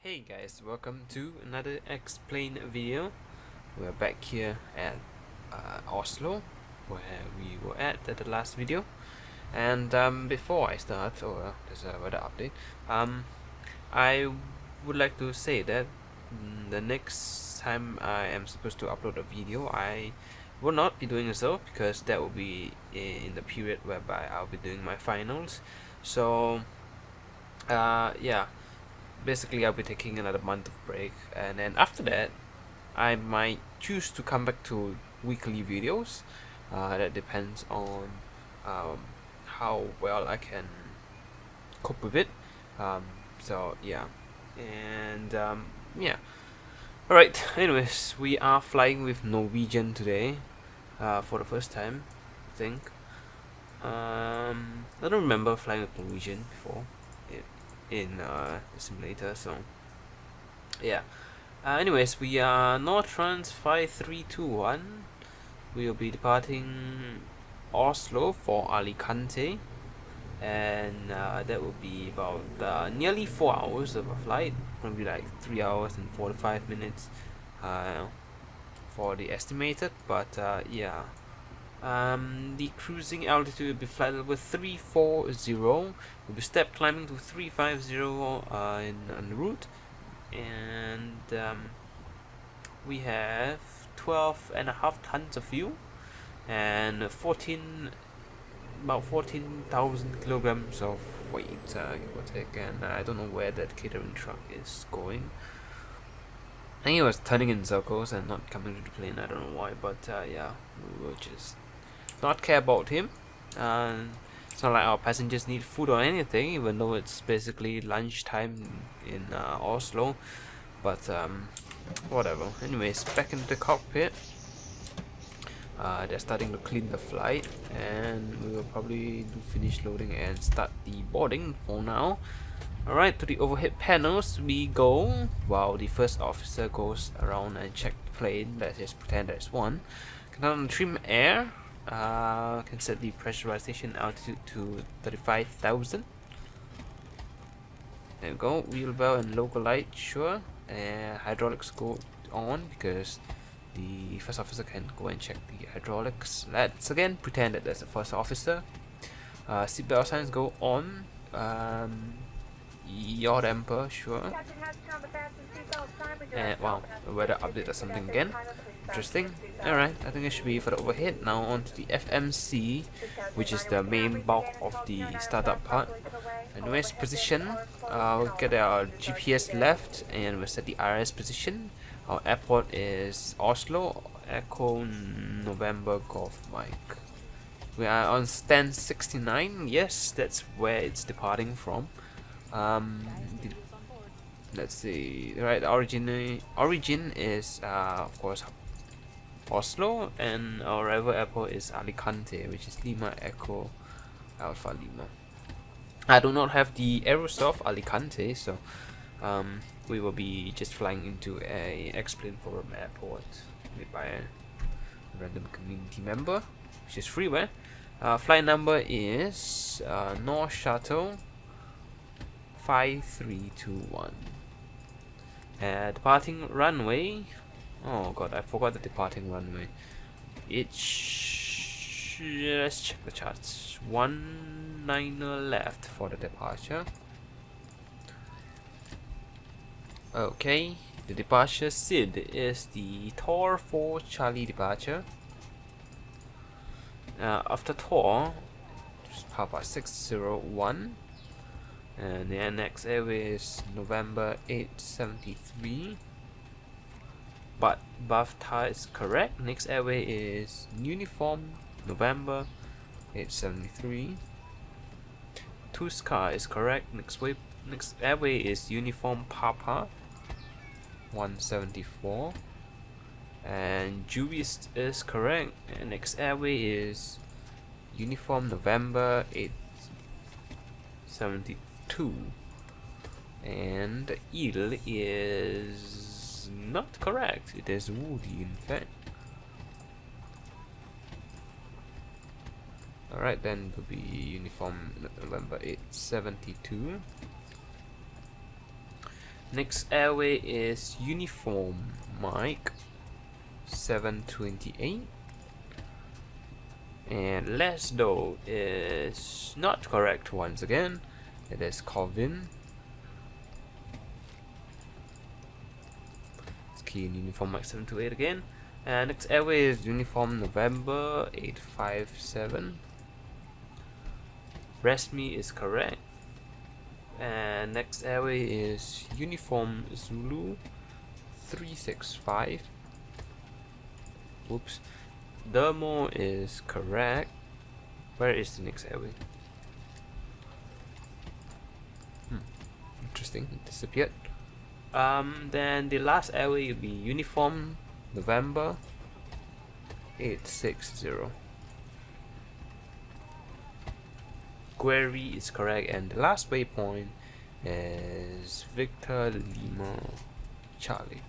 Hey guys, welcome to another explain video. We're back here at Oslo, where we were at the last video. And before I start, there's a weather update. I would like to say that the next time I am supposed to upload a video, I will not be doing so because that will be in the period whereby I'll be doing my finals. So yeah, basically I'll be taking another month of break, and then after that I might choose to come back to weekly videos. That depends on um, how well I can cope with it. So yeah, and yeah. Alright, anyways, we are flying with Norwegian today for the first time, I think. I don't remember flying with Norwegian before in the simulator, so yeah. Anyways, we are Nortrans 5321. We will be departing Oslo for Alicante, and that will be about nearly 4 hours of a flight, probably like 3 hours and 45 minutes for the estimated, but yeah. The cruising altitude will be flight level 340. We'll be step climbing to 350 in en route, and we have 12.5 tons of fuel and about 14,000 kilograms of weight, give or take. And I don't know where that catering truck is going. I think it was turning in circles and not coming to the plane. I don't know why, but yeah, we will just not care about him. It's not like our passengers need food or anything, even though it's basically lunchtime in Oslo. But whatever. Anyways, back into the cockpit. They're starting to clean the flight, and we will probably do finish loading and start the boarding for now. Alright, to the overhead panels we go, while the first officer goes around and check the plane. Let's just pretend there's one. Can trim air. Can set the pressurization altitude to 35,000. There we go. Wheel well and local light, sure. Hydraulics go on because the first officer can go and check the hydraulics. Let's again pretend that there's a first officer. Seatbelt signs go on. Yaw damper, sure. And wow, the weather update or something again. Interesting. Alright, I think it should be for the overhead. Now on to the FMC, which is the main bulk of the startup part. Anyways, position. We'll get our GPS left and we'll set the RS position. Our airport is Oslo, Echo November Golf Mike. We are on stand 69. Yes, that's where it's departing from. Let's see. Right, origin is of course Oslo, and our rival airport is Alicante, which is Lima Echo Alpha Lima. I do not have the Aerosoft Alicante, so we will be just flying into a X-Plane Forum airport made by a random community member, which is freeware. Flight number is North Shuttle 5321. Departing runway. Oh god, I forgot the departing runway. Let's check the charts. 19 left for the departure. Okay, the departure SID is the Tor 4 Charlie departure. After Tor, just Papa 601, and the next airway is November 873. But Bafta is correct. Next airway is Uniform November 873. Tuska is correct. Next airway is Uniform Papa 174. And Jurist is correct. And next airway is Uniform November 872. And EAL is not correct. It is Woody, in fact. Alright, then it will be Uniform November 872. Next airway is Uniform Mike 728. And Lesdo is not correct once again. It is Colvin. Let's key in Uniform Mike 728 again. And next airway is Uniform November 857. Resmi is correct. And next airway is Uniform Zulu 365. Whoops. Dermo is correct. Where is the next airway? Interesting, it disappeared. Then the last airway will be Uniform November 860. Query is correct, and the last waypoint is Victor Lima Charlie.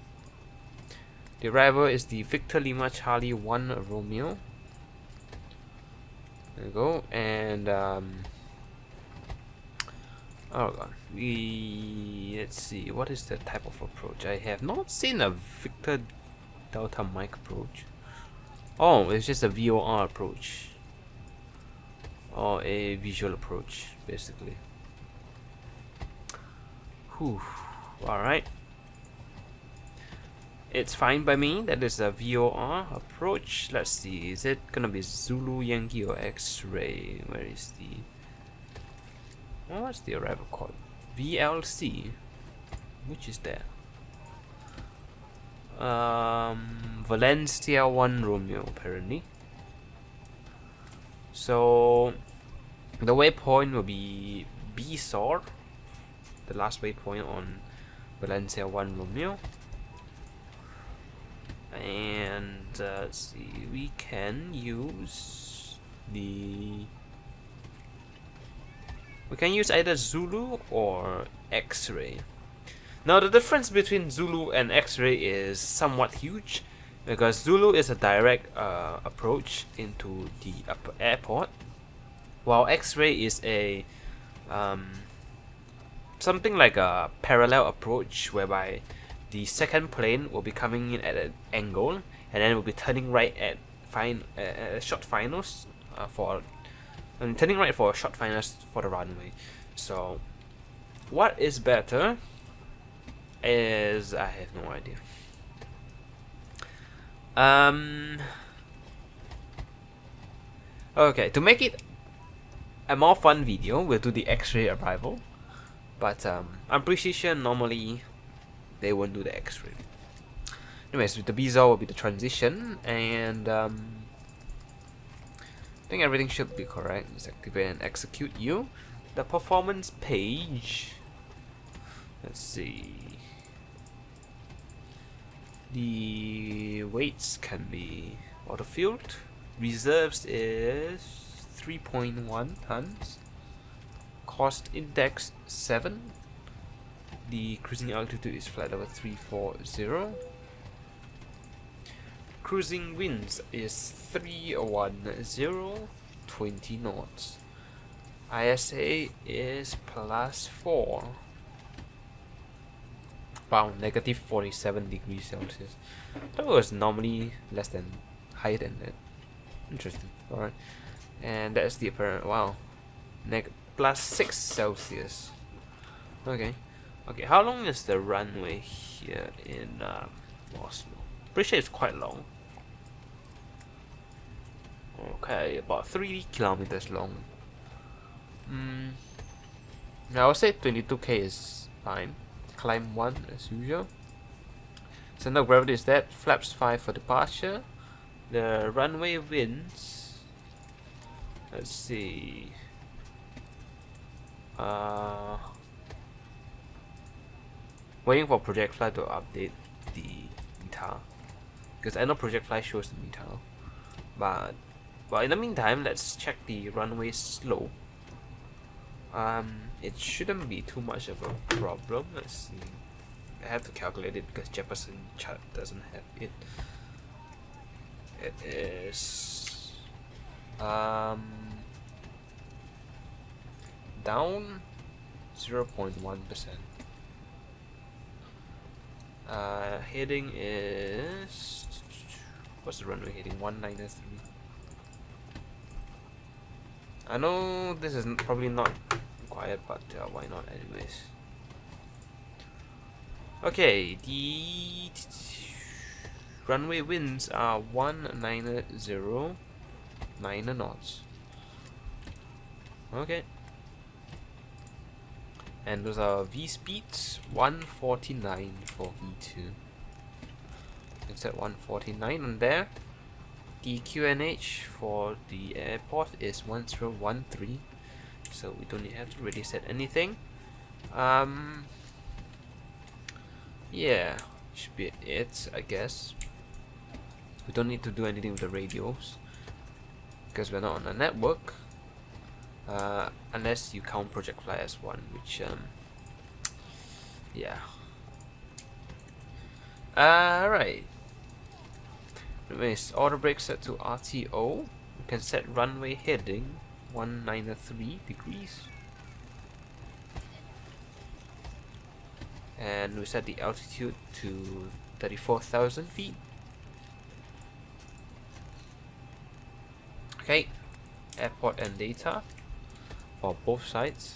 The arrival is the Victor Lima Charlie 1 Romeo. There we go, and oh god, let's see, what is the type of approach? I have not seen a Victor Delta Mike approach. Oh, it's just a VOR approach, or a visual approach, basically. Whew. Alright. It's fine by me. That is a VOR approach. Let's see. Is it gonna be Zulu, Yankee, or X-Ray? Where is the... what's the arrival code? VLC. Which is that? Valencia 1 Romeo, apparently. So the waypoint will be B-SOR, the last waypoint on Valencia 1 Romeo. And let's see, we can use either Zulu or X-Ray. Now the difference between Zulu and X-Ray is somewhat huge, because Zulu is a direct approach into the airport, while X-Ray is a something like a parallel approach, whereby the second plane will be coming in at an angle, and then will be turning right at short finals turning right for short finals for the runway. So what is better is, I have no idea. Okay, to make it a more fun video, we'll do the X-ray arrival, but I'm pretty sure normally they won't do the X-ray. Anyways, with the BZOR will be the transition, and I think everything should be correct. Let's activate and execute you. The performance page. Let's see. The weights can be auto-filled. Reserves is 3.1 tons. Cost index 7. The cruising altitude is flight level 340. Cruising winds is 310, 20 knots. ISA is +4. Wow, negative 47 degrees Celsius. That was normally higher than that. Interesting. Alright. And that's the apparent, wow, +6 Celsius. Okay. Okay, how long is the runway here in Oslo? Pretty sure it's quite long. Okay, about 3 kilometers long. I would say 22k is fine. Climb 1 as usual. Center of gravity is that. Flaps 5 for departure. The runway winds. Let's see. Waiting for Project Fly to update the meter, because I know Project Fly shows the meter. But in the meantime, let's check the runway slope. It shouldn't be too much of a problem. Let's see. I have to calculate it because Jefferson chart doesn't have it. It is down 0.1%. Heading is, what's the runway heading? 193. I know this is probably not required, but why not anyways. Okay, the runway winds are 190, 9 knots. Okay. And those are V speeds, 149 for V2. It's at 149 on there. The QNH for the airport is 1013, so we don't have to really set anything. Yeah, should be it, I guess. We don't need to do anything with the radios because we're not on a network, unless you count Project Fly as one, which yeah. Alright. Anyways, auto brake set to RTO. We can set runway heading 193 degrees. And we set the altitude to 34,000 feet. Okay, airport and data for both sides.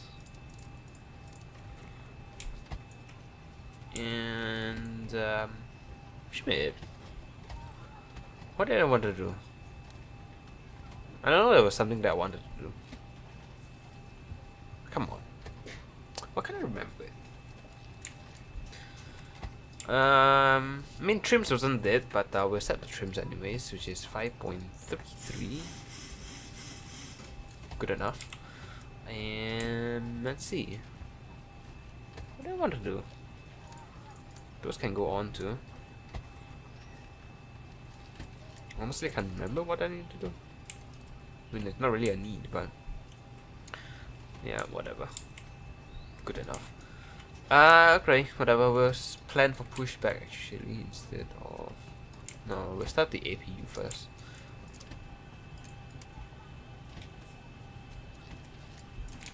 And Schmidt, what did I want to do? I don't know, there was something that I wanted to do. Come on, what can I remember? I mean, trims wasn't dead, but we'll set the trims anyways, which is 5.33. Good enough. And let's see. What do I want to do? Those can go on too. Honestly, I can't remember what I need to do. I mean, it's not really a need, but yeah, whatever. Good enough. Okay, whatever. We'll plan for pushback actually instead of. No, we'll start the APU first.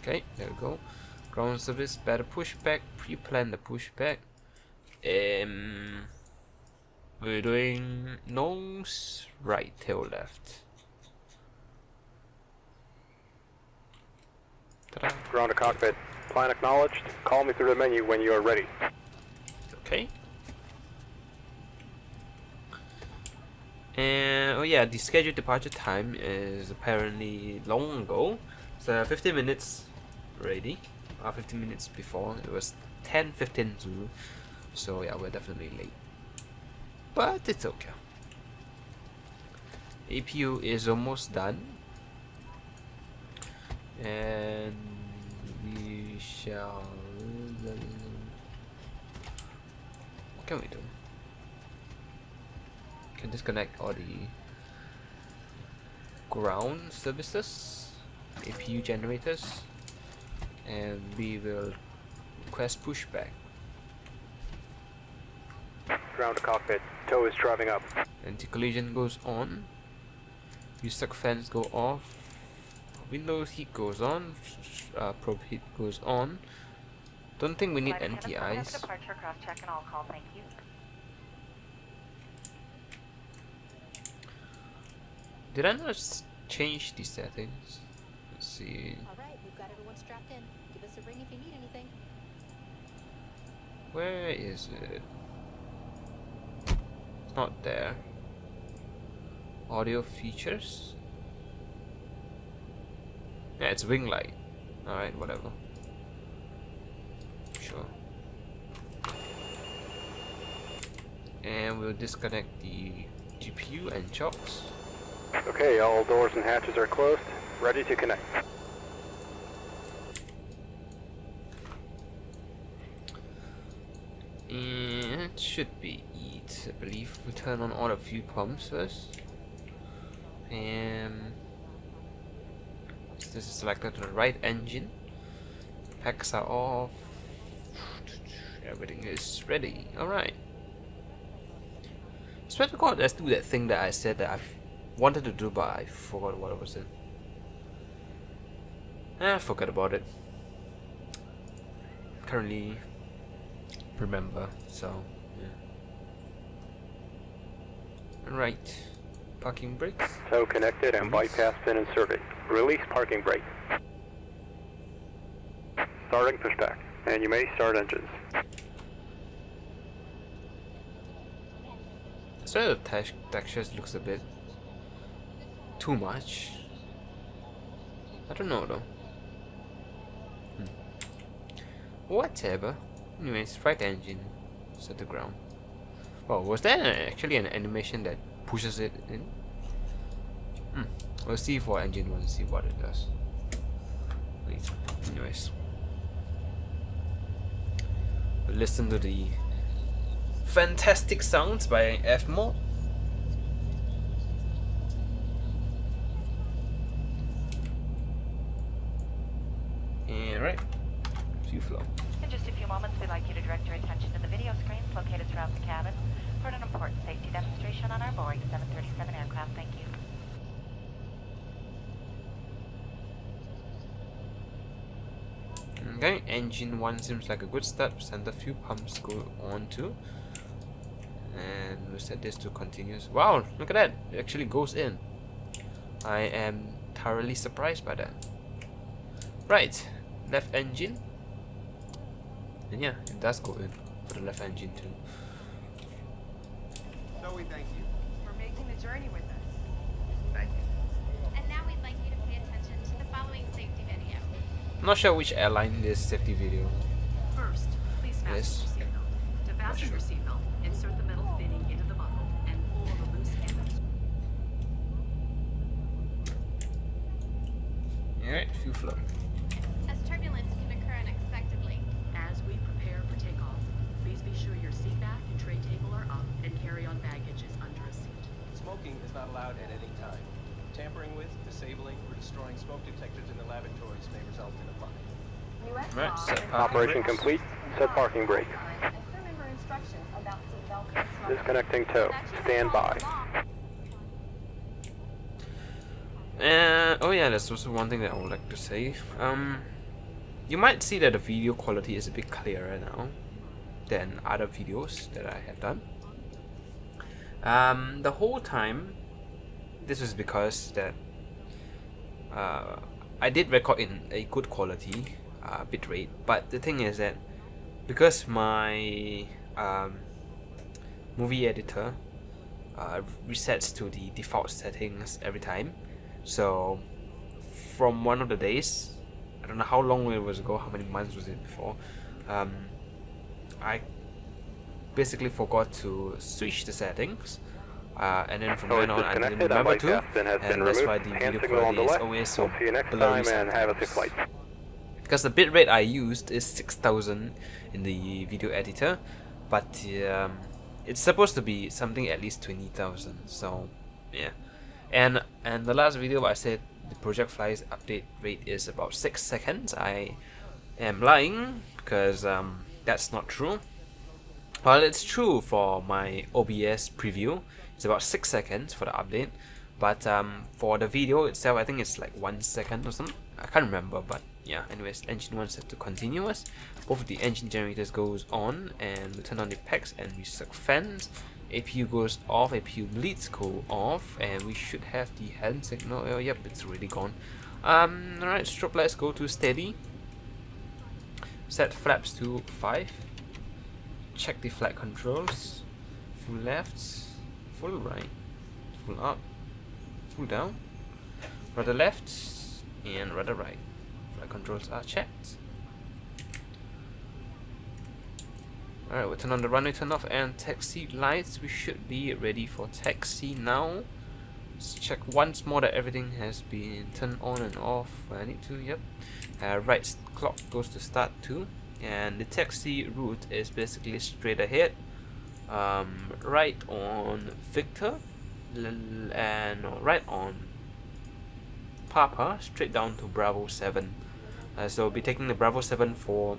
Okay, there we go. Ground service, better pushback. Pre-plan the pushback. We're doing nose right, tail left. Ta-da. Ground to cockpit. Plan acknowledged. Call me through the menu when you are ready. Okay. And oh yeah, the scheduled departure time is apparently long ago. So 15 minutes already. 15 minutes before. It was 10:15 Zulu. So yeah, we're definitely late. But it's okay. APU is almost done. And we shall. What can we do? We can disconnect all the ground services, APU generators, and we will request pushback. Ground to cockpit. Tow is driving up. Anti-collision goes on. Restuck fans go off. Windows heat goes on. Probe heat goes on. Don't think we need anti-ice. Departure cross check and all call, thank you. Did I not change the settings? Let's see. Alright, we've got everyone strapped in. Give us a ring if you need anything. Where is it? It's not there. Audio features. Yeah, it's wing light. Alright, whatever. Sure. And we'll disconnect the GPU and chocks. Okay, all doors and hatches are closed. Ready to connect. And it should be it, I believe. We turn on all the fuel pumps first. And this is selected to the right engine. Packs are off. Everything is ready. Alright. Swear to God, let's do that thing that I said that I wanted to do, but I forgot what it was in. Forget about it. Currently remember, so yeah. Right. Parking brakes. Tow connected and bypass pin inserted. Release parking brake. Starting pushback. And you may start engines. So the textures looks a bit too much. I don't know though. Whatever. Anyways, right engine. Set the ground. Oh, was that actually an animation that pushes it in? We'll see for engine 1, see what it does. Wait. Anyways. We'll listen to the fantastic sounds by F mode. And right. Few flow. In just a few moments, we'd like you to direct your attention to the video screens located throughout the cabin for an important safety demonstration on our Boeing 737 aircraft. Thank you. Okay, engine 1 seems like a good start. Center few pumps go on too. And we'll set this to continuous. Wow, look at that. It actually goes in. I am thoroughly surprised by that. Right, left engine. And yeah, it does go in for the left engine too. So we thank you for making the journey with us. Thank you. And now we'd like you to pay attention to the following safety video. I'm not sure which airline this safety video. First, please fasten Yes. your seatbelt. To fasten your seatbelt, insert the metal fitting into the buckle and pull the loose end. Alright, few flow. As turbulence can occur unexpectedly. As we prepare for takeoff, please be sure your seat back and tray table are up and carry-on baggage is under a seat. Smoking is not allowed at any time. Tampering with, disabling, or destroying smoke detectors in the lavatories may result in a fine. Right, set parking Operation brakes. complete. Set parking brake. And crew member instructions about seatbelt and smoking. Disconnecting tow. Stand by. Oh yeah, there's also one thing that I would like to say. You might see that the video quality is a bit clearer now than other videos that I have done. The whole time, this is because that I did record in a good quality bitrate, but the thing is that because my movie editor resets to the default settings every time, so from one of the days, I don't know how long it was ago, how many months was it before, I basically forgot to switch the settings, and then from Tow is then on I didn't disconnected. remember to, Bypass pin has been and that's removed. why the Hand video signal on quality the is left. always so We'll see you next blurry time and have a safe sometimes. flight. Because the bitrate I used is 6000 in the video editor, but it's supposed to be something at least 20,000. So yeah, and the last video I said the Project Fly's update rate is about 6 seconds. I am lying because that's not true. Well, it's true for my OBS preview. It's about 6 seconds for the update, but for the video itself, I think it's like 1 second or something. I can't remember, but yeah. Anyways, engine 1 set to continuous. Both of the engine generators goes on, and we turn on the packs and we suck fans. APU goes off, APU bleeds go off, and we should have the hand signal. Oh, yep, it's already gone. Alright, strobe lights go to steady. Set flaps to 5. Check the flight controls. Full left, full right, full up, full down, rudder left, and rudder right. Flight controls are checked. Alright, we'll turn on the runway turn off and taxi lights. We should be ready for taxi now. Let's check once more that everything has been turned on and off. I need to, yep. Right clock goes to start too. And the taxi route is basically straight ahead, right on Victor, and right on Papa, straight down to Bravo 7. So we'll be taking the Bravo 7 for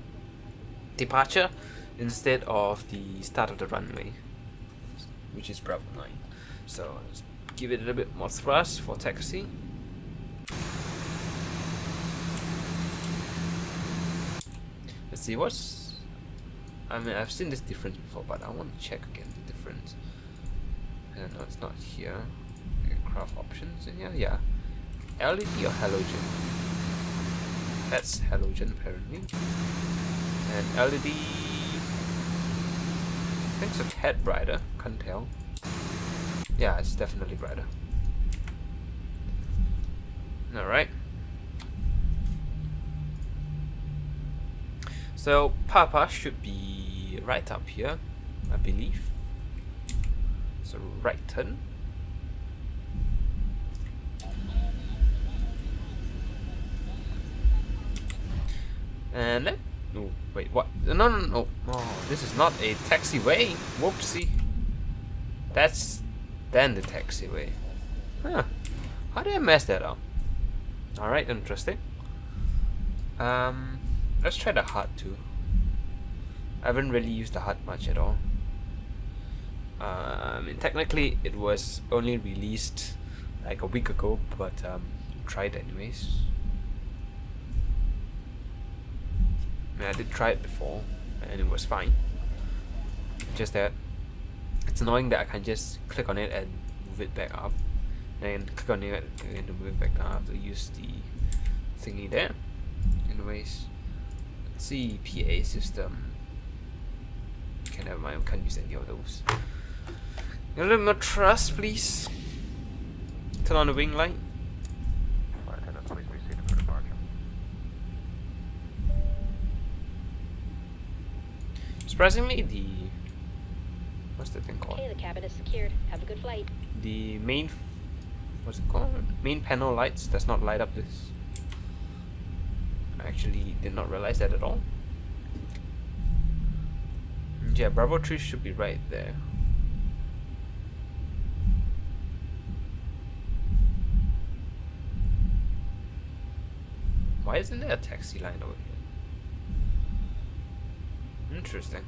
departure instead of the start of the runway, which is Bravo 9. So let's give it a little bit more thrust for taxi. Let's see what's. I mean, I've seen this difference before, but I want to check again the difference. No, it's not here. Aircraft options in here? Yeah. LED or halogen? That's halogen apparently. And LED... I think it's a tad brighter. Can't tell. Yeah, it's definitely brighter. Alright. So Papa should be right up here, I believe. So right turn. And then, oh wait, what? No. Oh, this is not a taxiway. Whoopsie. That's then the taxiway. Huh? How did I mess that up? All right, interesting. Let's try the HUD too. I haven't really used the HUD much at all. I mean, technically it was only released like a week ago, but tried anyways. I mean, I did try it before, and it was fine. Just that it's annoying that I can just click on it and move it back up, and click on it and move it back down. I have to use the thingy there. Anyways, let's see, PA system. Okay, never mind, I can't use any of those. A little more thrust, please. Turn on the wing light. Lieutenant, please be seated for departure. Surprisingly, the... what's the thing called? Okay, the cabin is secured. Have a good flight. The main... what's it called? Main panel lights does not light up this. I actually did not realize that at all. Yeah, Bravo 3 should be right there. Why isn't there a taxi line over here? Interesting.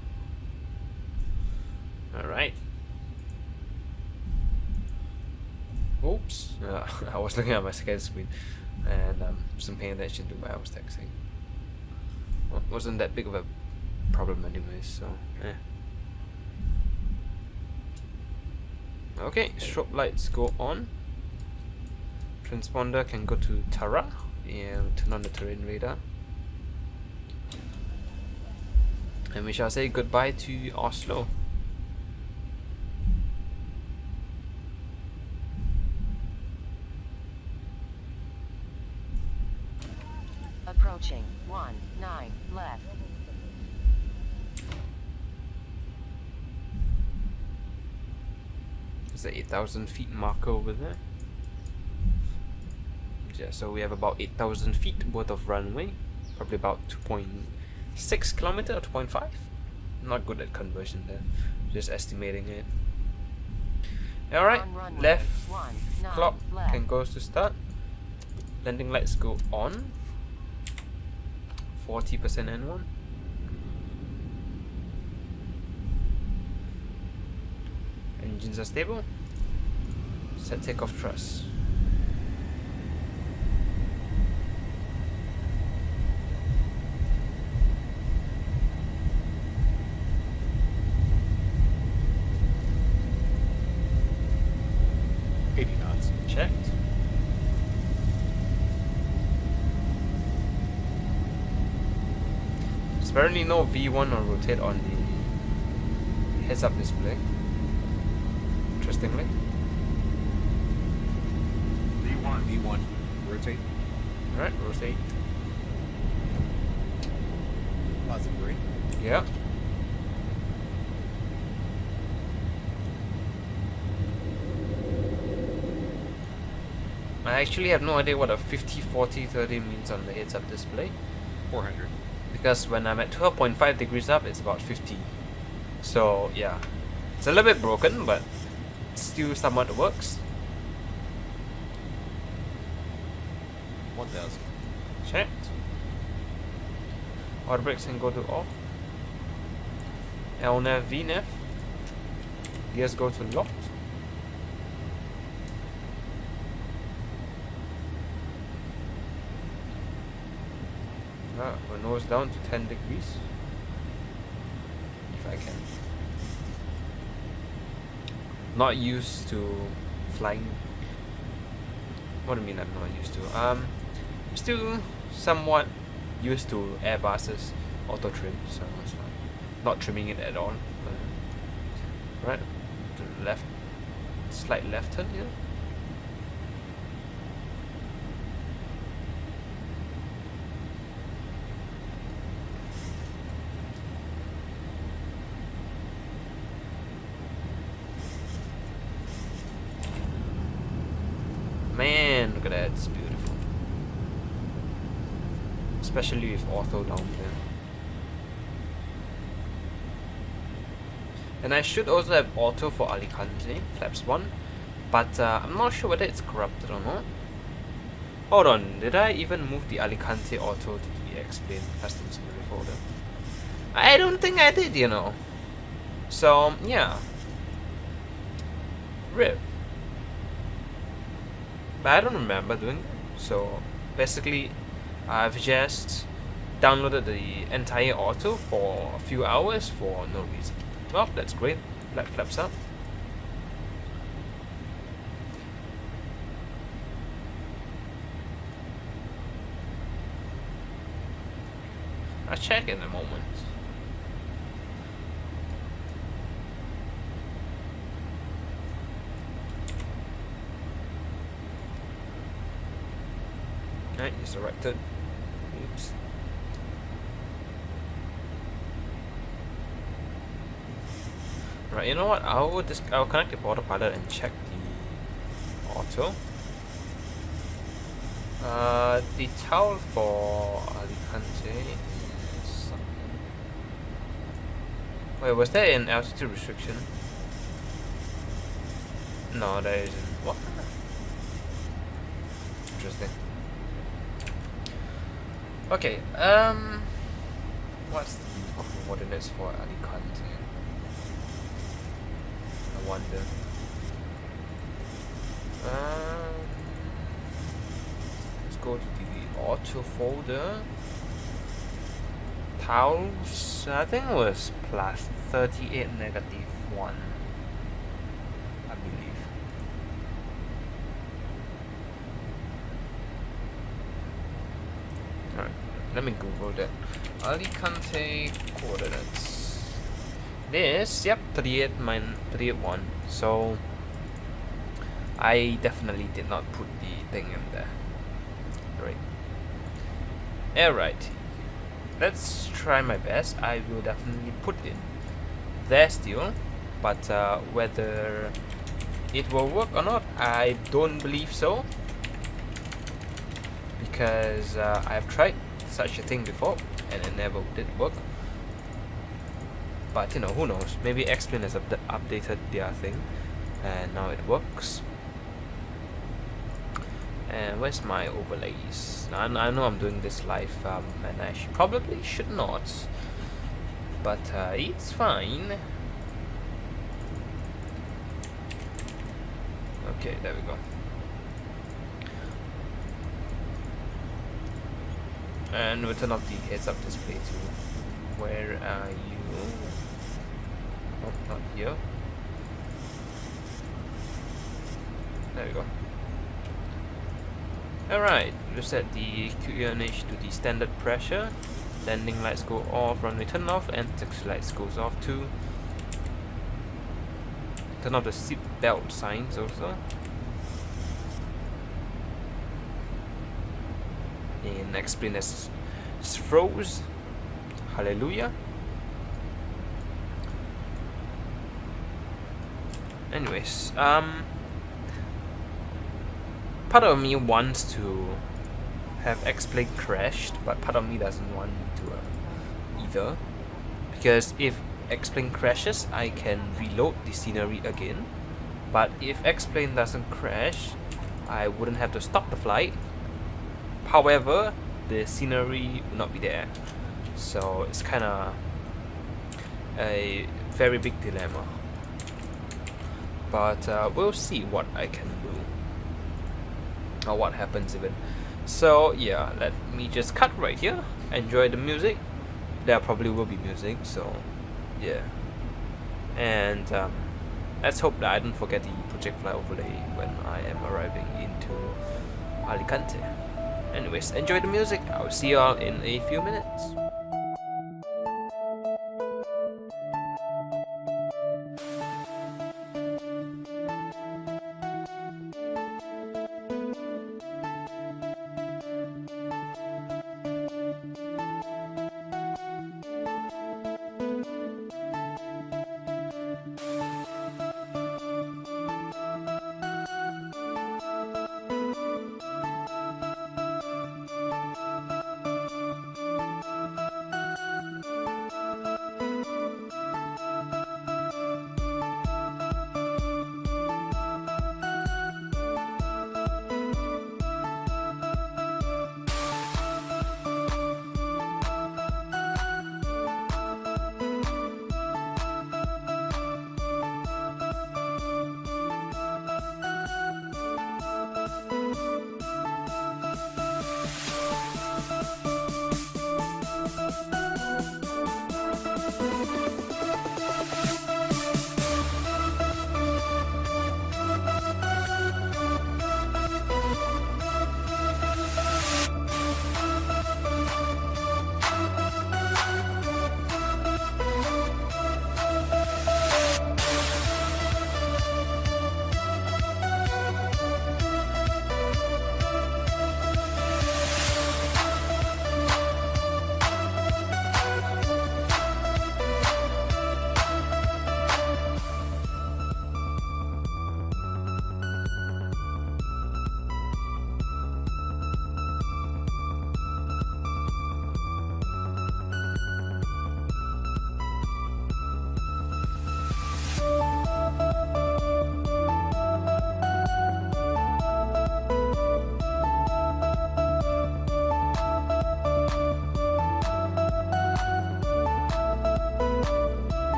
Alright. Oops. I was looking at my second screen and wasn't paying attention to where I was texting. Well, wasn't that big of a problem anyways, so Okay, strobe lights go on. Transponder can go to Tara and turn on the terrain radar. And we shall say goodbye to Oslo. Approaching 19 left. There's the 8,000 feet marker over there. Yeah, so we have about 8,000 feet worth of runway. Probably about 2.6 kilometer or 2.5. Not good at conversion there. Just estimating it. Alright, left clock can go to start. Landing lights go on. 40% N1. Engines are stable. Set takeoff thrust. Checked. There's apparently no V1 or rotate on the heads-up display. Interestingly. V1. Rotate. Alright, rotate. Positive green. Yeah. I actually have no idea what a 50, 40, 30 means on the heads-up display. 400. Because when I'm at 12.5 degrees up, it's about 50. So, yeah. It's a little bit broken, but still somewhat works. 1000. Checked. Auto brakes can go to off. LNAV, VNAV. Gears go to locked. We're nose down to 10 degrees. If I can. not used to flying. What do you mean I'm not used to? I'm still somewhat used to Airbus's auto trim, so it's not trimming it at all. Right, to left, slight left turn here. Man, look at that, it's beautiful. Especially with auto down there. And I should also have auto for Alicante, flaps 1. But I'm not sure whether it's corrupted or not. Hold on, did I even move the Alicante auto to the Explain custom summary folder? I don't think I did, you know. So, yeah. RIP. But I don't remember doing it. So basically I've just downloaded the entire auto for a few hours for no reason. Well, that's great. That flaps up. I'll check in a moment. Right, he's erected. Oops. Right, you know what? I'll connect the autopilot and check the auto. The towel for Alicante is something. Wait, was there an altitude restriction? No, there isn't. What? Interesting. Okay, what's the coordinates for Alicante? I wonder. Let's go to the auto folder. Towels, I think it was plus 38 negative 1, I believe. Alright, let me Google that. Alicante coordinates. This, yep, 38 1. So I definitely did not put the thing in there. Right. Alright. Let's try my best. I will definitely put in there still, but whether it will work or not, I don't believe so, because I've tried such a thing before and it never did work. But you know, who knows? Maybe Explain has updated their thing and now it works. And where's my overlays? I know I'm doing this live, and I probably should not, but it's fine. Okay, there we go. And we'll turn off the heads-up display too. Where are you? Oh, not here. There we go. Alright, we'll set the QENH to the standard pressure. Landing lights go off, runway turn off, and taxi lights goes off too. Turn off the seat belt signs also. And Explain as froze. Hallelujah. Anyways, part of me wants to have Explain crashed, but part of me doesn't want to either. Because if Explain crashes, I can reload the scenery again. But if Explain doesn't crash, I wouldn't have to stop the flight. However, the scenery will not be there. So it's kind of a very big dilemma. But we'll see what I can do. Or what happens even. So yeah, let me just cut right here. Enjoy the music. There probably will be music, so yeah. And let's hope that I don't forget the project fly overlay when I am arriving into Alicante. Anyways, enjoy the music. I'll see you all in a few minutes.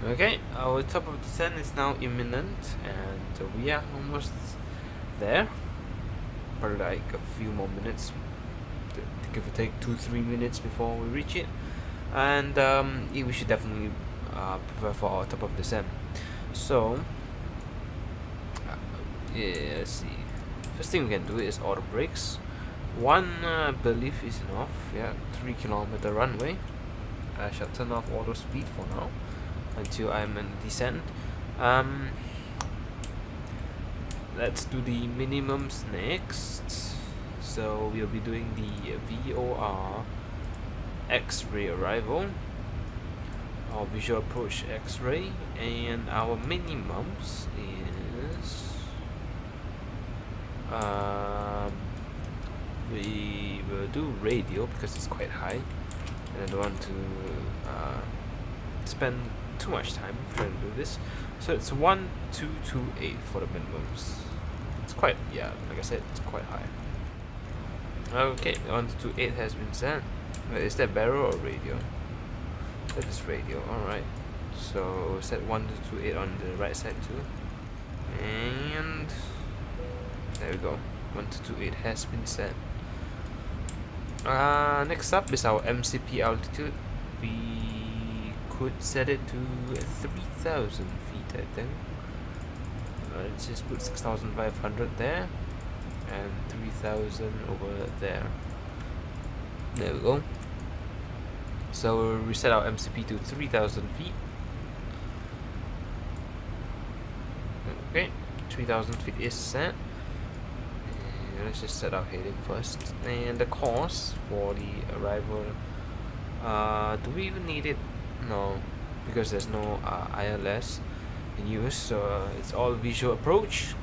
Okay, our top of descent is now imminent, and we are almost there. Probably like a few more minutes, give or take 2-3 minutes before we reach it. And we should definitely prepare for our top of descent. So yeah, let's see. First thing we can do is auto brakes. One I believe is enough. Yeah, 3-kilometer runway. I shall turn off auto speed for now until I'm in descent. Let's do the minimums next. So we'll be doing the VOR X-ray arrival, our visual approach X-ray, and our minimums is we will do radio because it's quite high, and I don't want to spend too much time trying to do this. So it's 1228 for the minimums. It's quite, yeah, like I said, it's quite high. Okay, 1228 has been sent. Wait, is that barrel or radio? That is radio, alright. So set 1228 on the right side too. And there we go. 1228 has been set. Next up is our MCP altitude. We could set it to 3,000 feet, I think. Let's just put 6,500 there and 3,000 over there. There we go. So we'll reset our MCP to 3,000 feet. Okay, 3,000 feet is set. And let's just set our heading first. And the course for the arrival. Do we even need it? No, because there's no ILS in use, so it's all visual approach.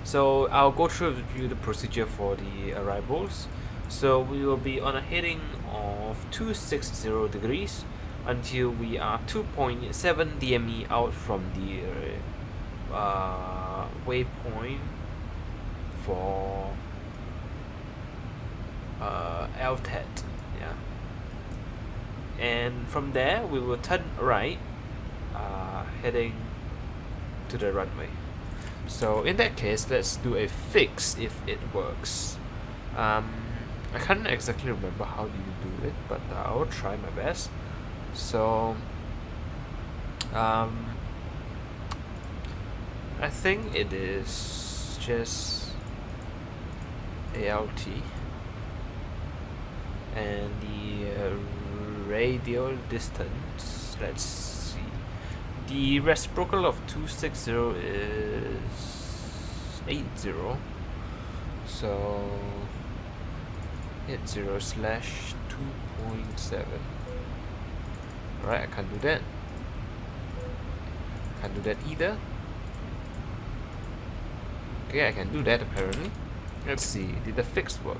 So I'll go through the procedure for the arrivals. So we will be on a heading of 260 degrees until we are 2.7 DME out from the waypoint for LTET. Yeah. And from there we will turn right, heading to the runway. So in that case, let's do a fix if it works. I can't exactly remember how do you do it, but I'll try my best. So I think it is just ALT, and the radial distance, let's see, the reciprocal of 260 is 80, so 80/2.7. Alright, I can't do that. Can't do that either. Okay, I can do that apparently. Let's see, did the fix work?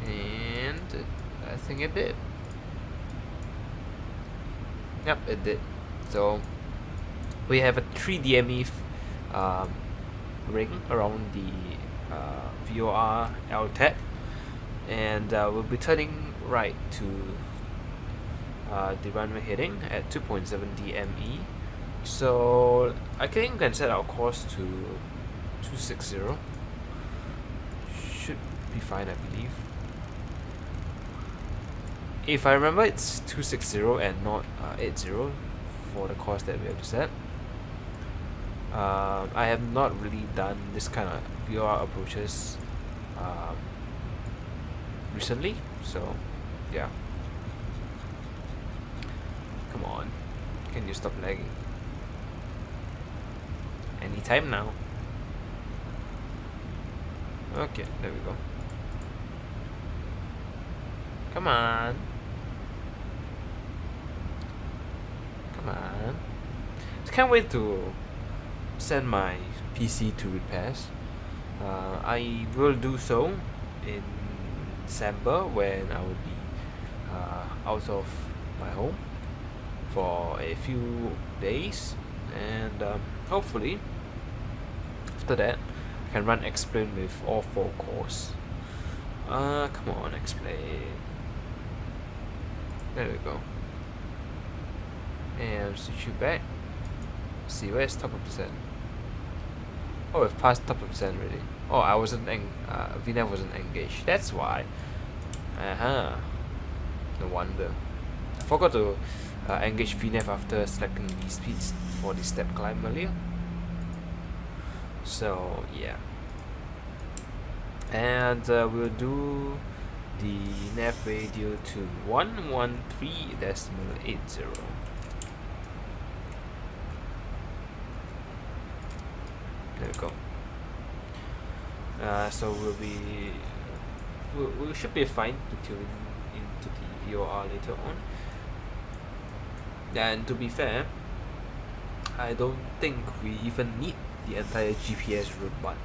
And I think it did. Yep, it did. So we have a 3 DME ring around the VOR LTET, and we'll be turning right to the runway heading at 2.7 DME. So I think we can set our course to 260. Should be fine, I believe. If I remember, it's 260 and not 80 for the course that we have to set. I have not really done this kind of VOR approaches recently, so yeah. Come on, can you stop lagging? Anytime now. Okay, there we go. Come on. Come on. I can't wait to send my PC to repairs. I will do so in December when I will be out of my home for a few days, and hopefully after that I can run Explain with all 4 cores. Come on, Explain. There we go. And switch you back. See, where's top of percent? Oh, we've passed top of percent already. Oh, I wasn't VNAV wasn't engaged. That's why. No wonder. I forgot to engage VNAV after selecting the speeds for the step climb earlier. So yeah. And we'll do the nav radio to 113.80. There we go. So we should be fine to tune into the VOR later on. And to be fair, I don't think we even need the entire GPS route, but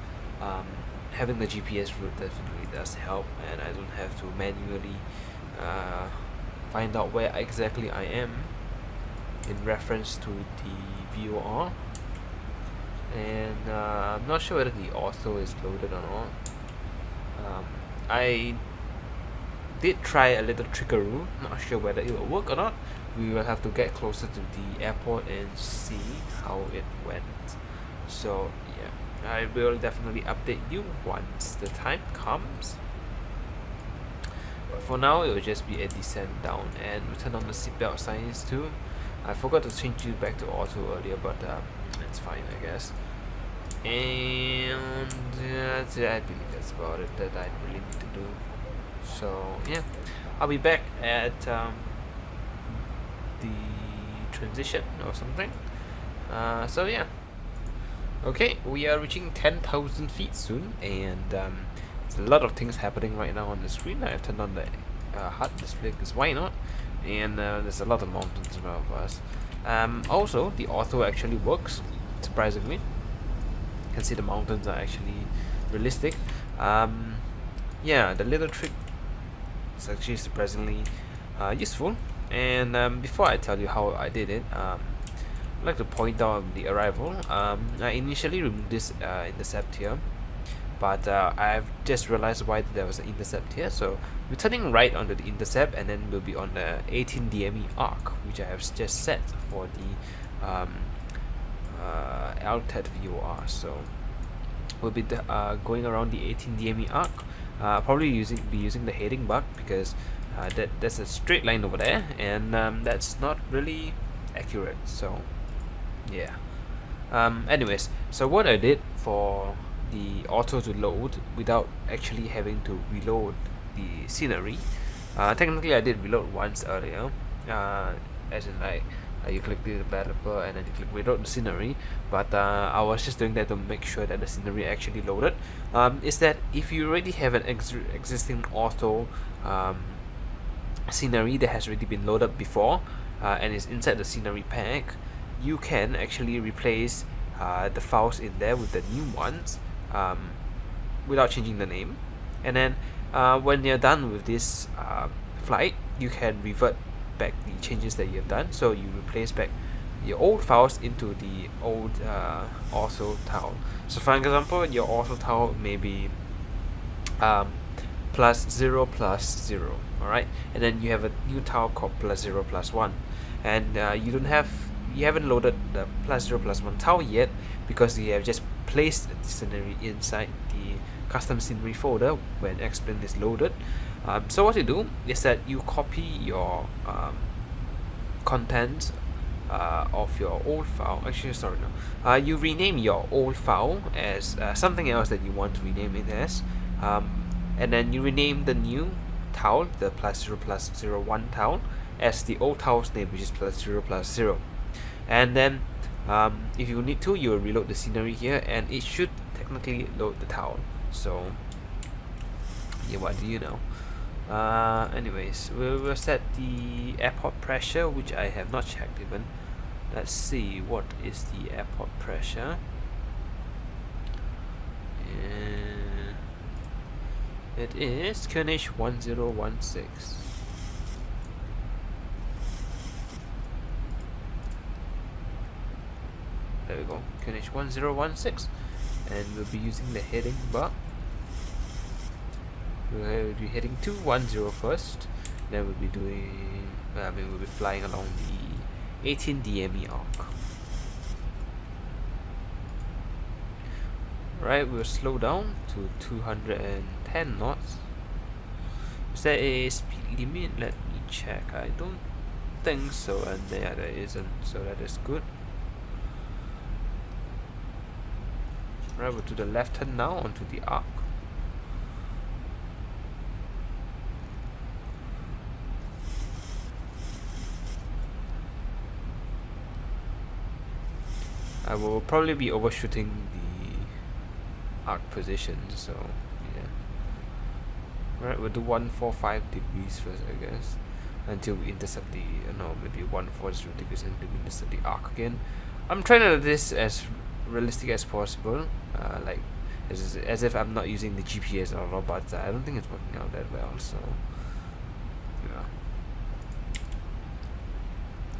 having the GPS route definitely does help, and I don't have to manually find out where exactly I am in reference to the VOR. And I'm not sure whether the auto is loaded or not. I did try a little trickaroo, not sure whether it will work or not. We will have to get closer to the airport and see how it went. So yeah, I will definitely update you once the time comes. But for now, it will just be a descent down, and we turn on the seatbelt signs too. I forgot to change it back to auto earlier, but it's fine, I guess. And I believe that's about it that I really need to do. So yeah, I'll be back at the transition or something. So yeah, okay, we are reaching 10,000 feet soon, and there's a lot of things happening right now on the screen. I've turned on the HUD display because why not? And there's a lot of mountains around us. Also, the auto actually works, surprisingly. You can see the mountains are actually realistic. Yeah, the little trick is actually surprisingly useful. And before I tell you how I did it, I'd like to point out the arrival. I initially removed this intercept here, but I've just realized why there was an intercept here. So we're turning right onto the intercept, and then we'll be on the 18 DME arc, which I have just set for the LTED VOR. So we'll be going around the 18 DME arc. Probably be using the heading bug because there's a straight line over there, and that's not really accurate. So yeah. Anyways, so what I did for the auto to load without actually having to reload the scenery, technically I did reload once earlier, as in like you click the developer and then you click reload the scenery, but I was just doing that to make sure that the scenery actually loaded. Is that if you already have an existing auto scenery that has already been loaded before and is inside the scenery pack, you can actually replace the files in there with the new ones without changing the name, and then when you're done with this flight, you can revert back the changes that you have done. So you replace back your old files into the old auto tile. So for example, your auto tile may be +0 +0, alright, and then you have a new tile called +0 +1, and you haven't loaded the +0 +1 tile yet because you have just placed the scenery inside the custom scenery folder when XP11 is loaded. So what you do is that you copy your contents of your old file. Actually, sorry, no. You rename your old file as something else that you want to rename it as, and then you rename the new tile, the +0 +0 tile, as the old tile's name, which is +0 +0. And then if you need to, you will reload the scenery here, and it should technically load the tile. So yeah, what do you know? Anyways, we'll set the airport pressure, which I have not checked even. Let's see, what is the airport pressure? It is QNH 1016. There we go, QNH 1016, and we'll be using the heading bar. We'll be heading to 10 first, then we'll be doing, we'll be flying along the 18 DME arc. Right, we'll slow down to 210 knots. Is there a speed limit? Let me check. I don't think so, and yeah, there isn't, so that is good. Right, we'll to the left hand now onto the arc. I will probably be overshooting the arc position, so yeah. Right, we'll do 145 degrees first, I guess, until we intercept the, no, maybe 140 degrees until we intercept the arc again. I'm trying to do this as realistic as possible, like as if I'm not using the GPS or all, but I don't think it's working out that well, so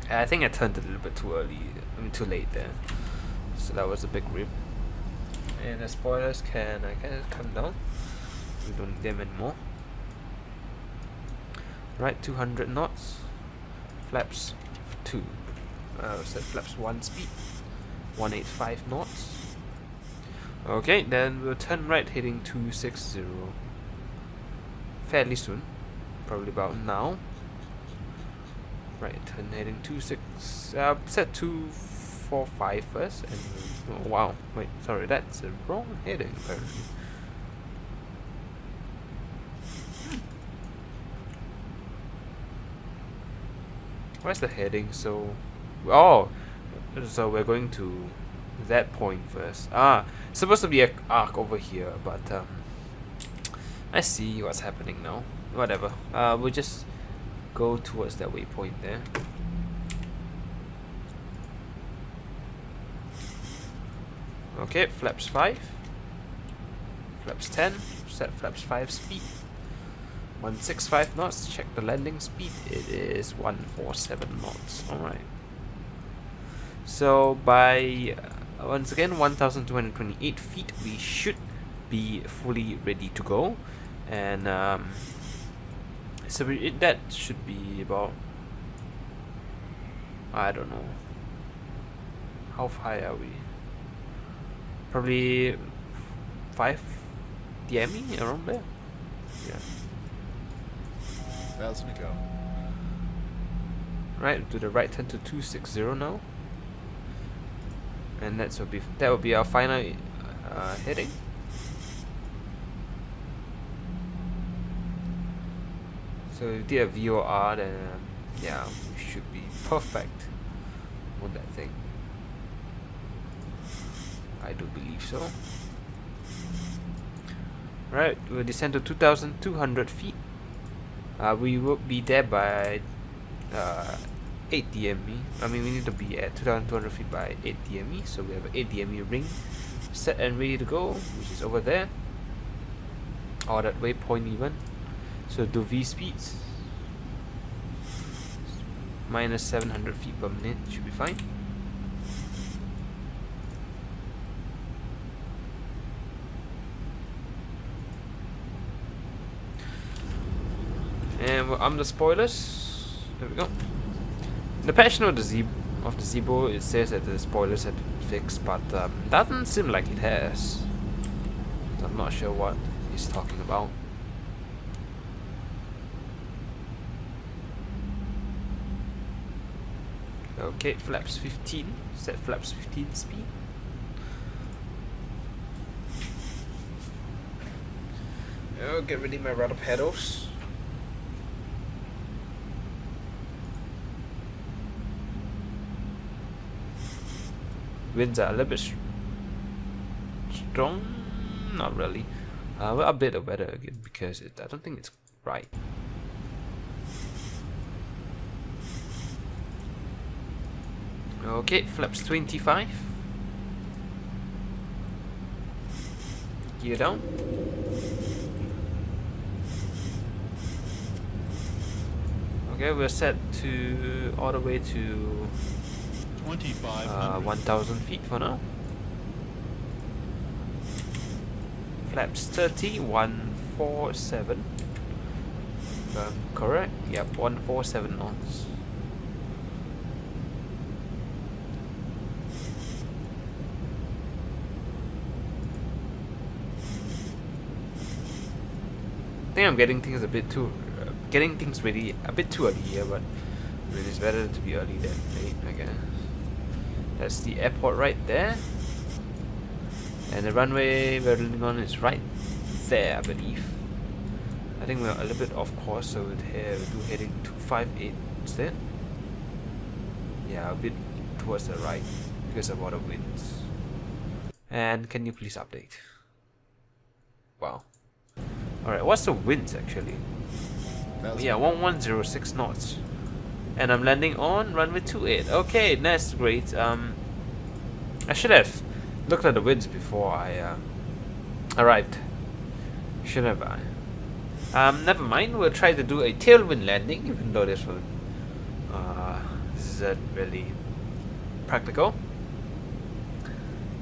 yeah. I think I turned a little bit too early, too late there, so that was a big rip. And the spoilers can come down, we don't need them anymore. Right, 200 knots, flaps 2, set flaps 1 speed, 185 knots. Okay, then we'll turn right heading 260 fairly soon, probably about now. Right, and heading 26. Set 245 first, and oh, wow, wait, sorry, that's the wrong heading apparently. Where's the heading? So, oh, so we're going to that point first. Ah, it's supposed to be an arc over here, but I see what's happening now. Whatever. We'll just go towards that waypoint there. Okay, flaps 5, flaps 10, set flaps 5 speed, 165 knots, check the landing speed, it is 147 knots, alright. So by, once again, 1,228 feet, we should be fully ready to go. And so that should be about, I don't know, how high are we? Probably 5 DME around there. Yeah. That's gonna go. Right, to the right turn to 260 now. And that will be our final heading. So if we did a VOR, then yeah, we should be perfect on that thing. I do believe so. Right, we'll descend to 2,200 feet. We will be there by 8 DME. I mean, we need to be at 2,200 feet by 8 DME. So we have an 8 DME ring set and ready to go, which is over there. Or that waypoint even. So do V speeds. Minus 700 feet per minute should be fine. And we're on the spoilers. There we go. In the patch note of the Zibo, it says that the spoilers have been fixed, but doesn't seem like it has. So I'm not sure what he's talking about. Okay, flaps 15. Set flaps 15 speed. Oh, get ready my rudder pedals. Winds are a little bit strong. Not really. We'll update the weather again because I don't think it's right. Okay, flaps 25. Gear down. Okay, we're set to all the way to 1,000 feet for now. Flaps 30, 147. Correct? Yep, 147 knots. I think I'm getting things a bit too, getting things ready a bit too early here, but I mean, it's better to be early than late, I guess. That's the airport right there, and the runway we're landing on is right there, I believe. I think we're a little bit off course, so we'll do heading 258 instead. Yeah, a bit towards the right because of all the winds. And can you please update? Wow. Alright, what's the winds actually? Yeah, 1106 knots. And I'm landing on runway 28. Okay, that's great. I should have looked at the winds before I arrived. Should have I? Never mind, we'll try to do a tailwind landing, even though this isn't really practical.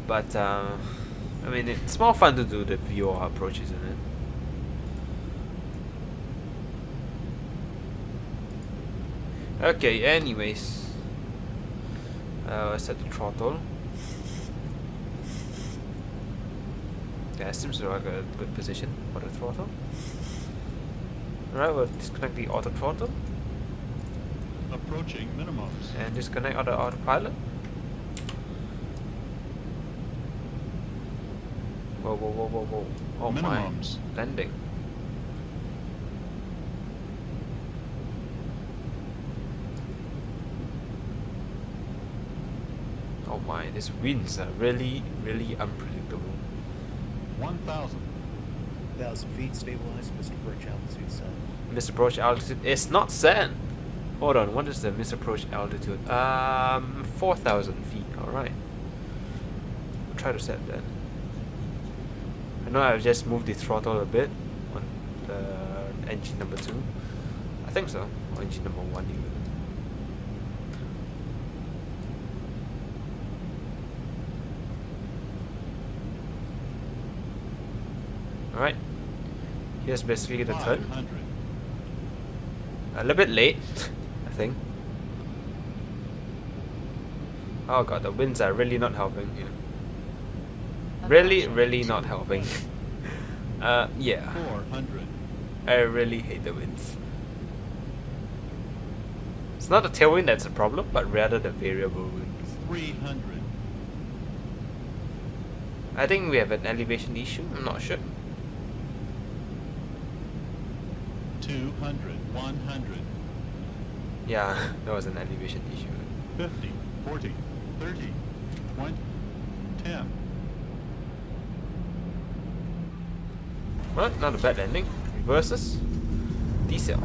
But I mean, it's more fun to do the VOR approach, isn't it? Okay, anyways, I set the throttle. Yeah, it seems like a good position for the throttle. Alright, we'll disconnect the auto throttle. Approaching minimums. And disconnect autopilot. Whoa, whoa, whoa, whoa, whoa. Oh Minimums. my. Landing. Oh my, these winds are really, really unpredictable. 1,000. 1,000 feet, stabilized, Mr. Approach altitude set. Missed approach altitude is not set. Hold on, what is the missed approach altitude? 4,000 feet, alright. I'll try to set that. I know I've just moved the throttle a bit on the engine number 2. I think so. Or engine number 1 even. Alright. Here's basically the turn. 500. A little bit late, I think. Oh god, the winds are really not helping here. Really, really not helping. Yeah. 400. I really hate the winds. It's not the tailwind that's a problem, but rather the variable winds. 300. I think we have an elevation issue, I'm not sure. 200. 100. Yeah, that was an elevation issue. 50. 40. 30. 20. 10. Well, not a bad landing. Reverses. Decel.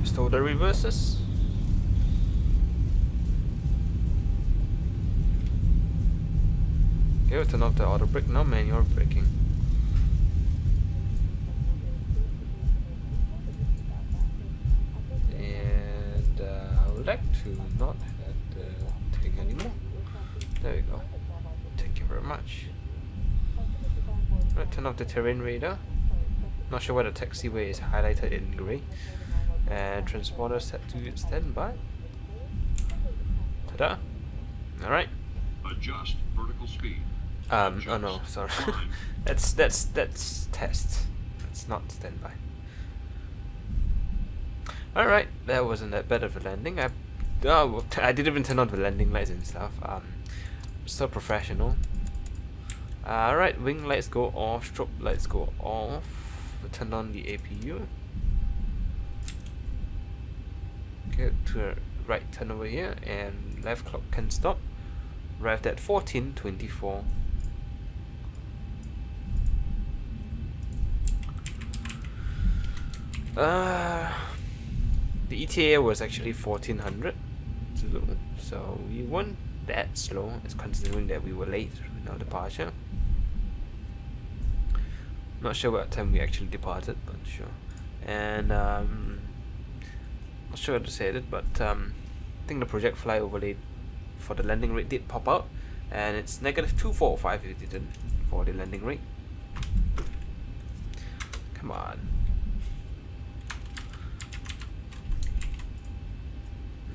Restore the reverses. Okay, we'll turn off the auto brake now, manual braking. And I would like to not have the thing anymore. There we go. Thank you very much. Right, turn off the terrain radar. Not sure why the taxiway is highlighted in grey. And transponder set to standby. Ta-da! Alright. Adjust vertical speed. Oh no, sorry. that's test. That's not standby. Alright, that wasn't that bad of a landing. I didn't even turn on the landing lights and stuff. So professional. Alright, wing lights go off, strobe lights go off. We'll turn on the APU. Okay, to the right turn over here, and left clock can stop. Arrived at 14:24. The ETA was actually 1400, so we weren't that slow, as considering that we were late in our departure. Not sure what time we actually departed, but sure. And not sure how to say it, but I think the project fly overlay for the landing rate did pop out, and it's -245 if it didn't for the landing rate. Come on.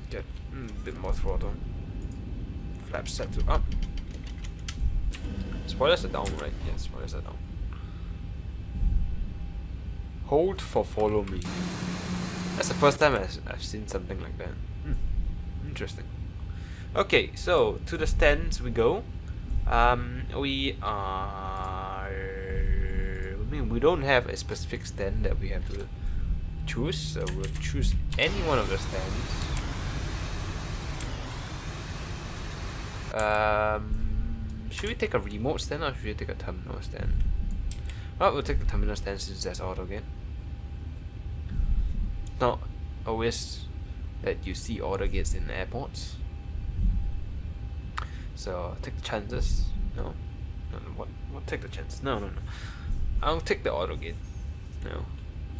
Get a bit more throttle. Flaps set to up. Spoilers are down, right? Yeah, spoilers are down. Hold for follow me. That's the first time I've seen something like that. Interesting. Okay, so to the stands we go. We are... I mean, we don't have a specific stand that we have to choose, so we'll choose any one of the stands. Should we take a remote stand or should we take a terminal stand? Well, we'll take the terminal stand since that's auto gate. Not always that you see auto gates in airports. So take the chances. No. What take the chances? No. I'll take the auto gate. No.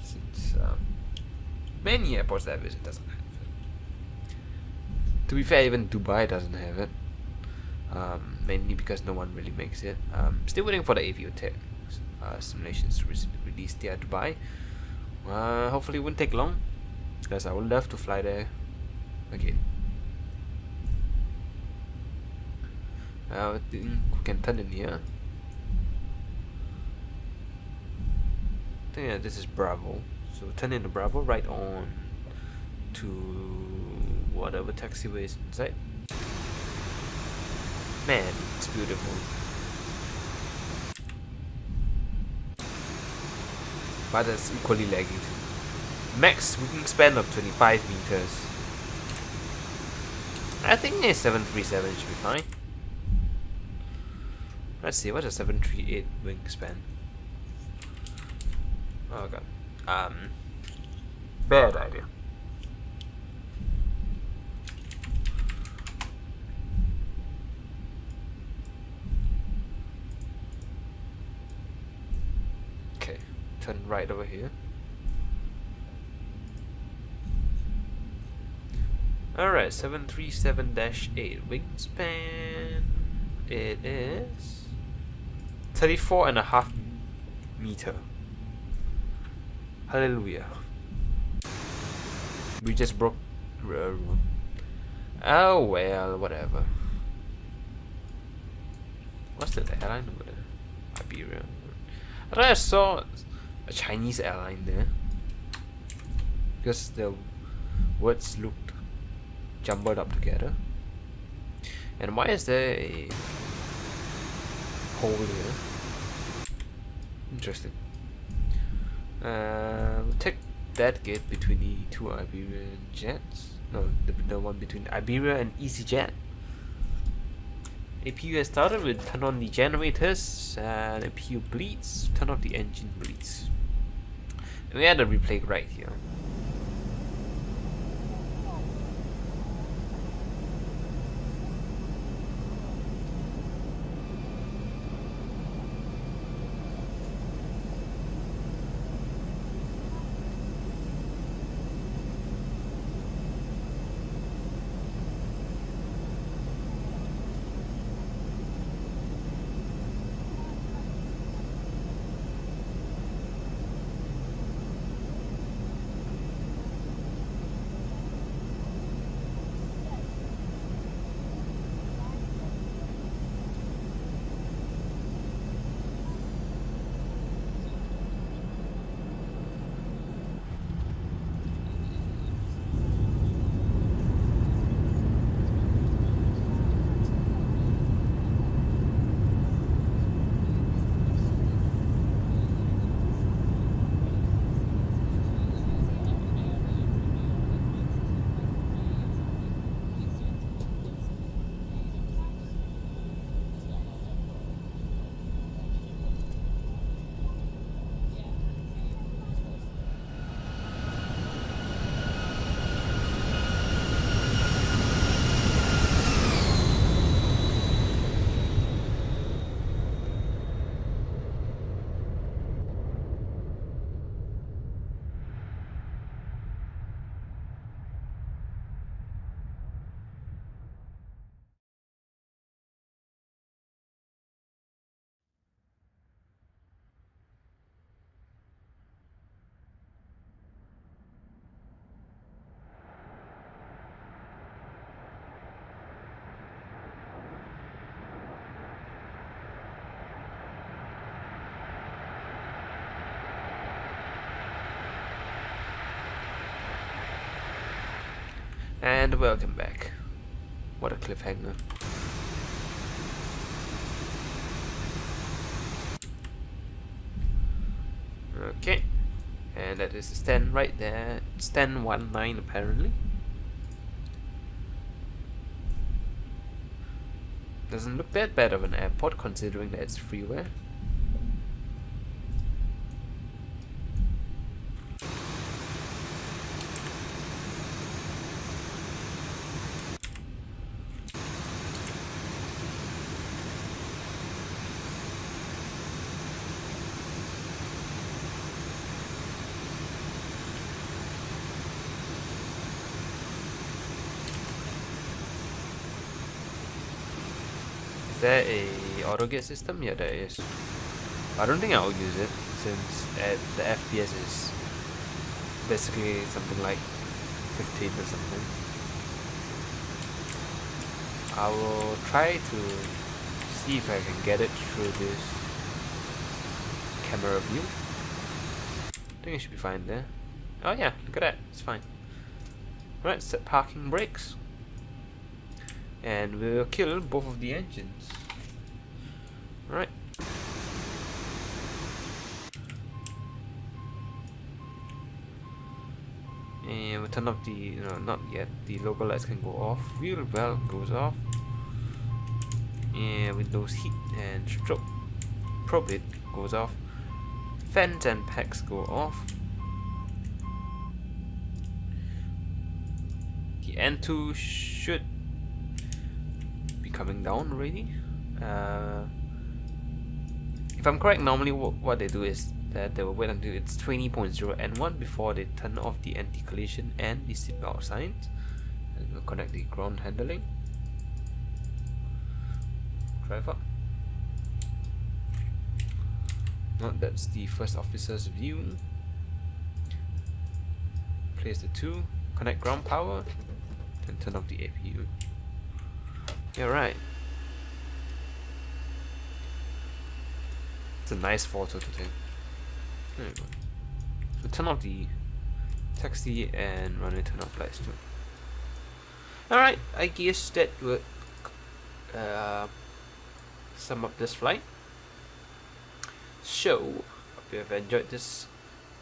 Since many airports that I visit doesn't have it. To be fair, even Dubai doesn't have it. Mainly because no one really makes it. Still waiting for the AVO Tech simulations to release there at Dubai. Hopefully it won't take long, because I would love to fly there again. I think we can turn in here. I think this is Bravo. So turn into Bravo, right on to whatever taxiway is inside. Man, it's beautiful. But it's equally laggy too. Max wingspan of 25 meters. I think a 737 should be fine. Let's see, what's a 738 wingspan? Oh god. Bad idea. Okay, turn right over here. Alright, 737-8 wingspan. It is 34.5 meter. Hallelujah. We just broke. Oh well, whatever. What's the airline over there? Iberia. I thought I saw a Chinese airline there because the words looked jumbled up together. And why is there a hole here? Interesting. We'll take that gate between the two Iberian jets. No, the one between Iberia and EasyJet. APU has started. We'll turn on the generators and APU bleeds. Turn off the engine bleeds. And we had a replay right here. And welcome back. What a cliffhanger. Okay. And that is the stand right there. Stand 19 apparently. Doesn't look that bad of an airport considering that it's freeware. Is there a auto gate system? Yeah, there is. I don't think I'll use it since the FPS is basically something like 15 or something. I will try to see if I can get it through this camera view. I think it should be fine there. Oh yeah, look at that, it's fine. Right, set parking brakes. And we'll kill both of the engines. Right. And we'll turn off the, not yet, the local lights can go off. Wheel well goes off. And windows heat and strobe probe it goes off. Fans and packs go off. The N2 should be coming down already. If I'm correct, normally what they do is that they will wait until it's 20.0 N1 before they turn off the anti-collision and the seatbelt signs, and we'll connect the ground handling. Drive up. Now that's the first officer's view. Place the 2, connect ground power, and turn off the APU. Yeah, right. It's a nice photo to take. There we go. So turn off the taxi and runway turn off lights too. Alright, I guess that would sum up this flight. So, hope you have enjoyed this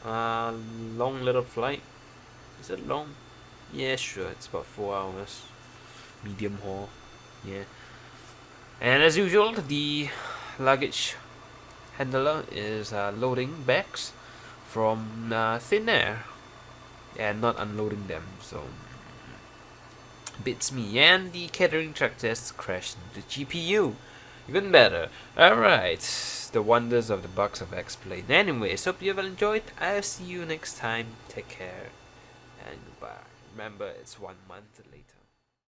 long little flight. Is it long? Yeah, sure, it's about 4 hours. Medium haul. Yeah. And as usual, the luggage handler is loading bags from thin air and not unloading them, so beats me. And the catering truck just crashed into GPU. Even better. Alright, the wonders of the box of X-Plane. Anyways, hope you have enjoyed. I'll see you next time. Take care and goodbye. Remember, it's 1 month later.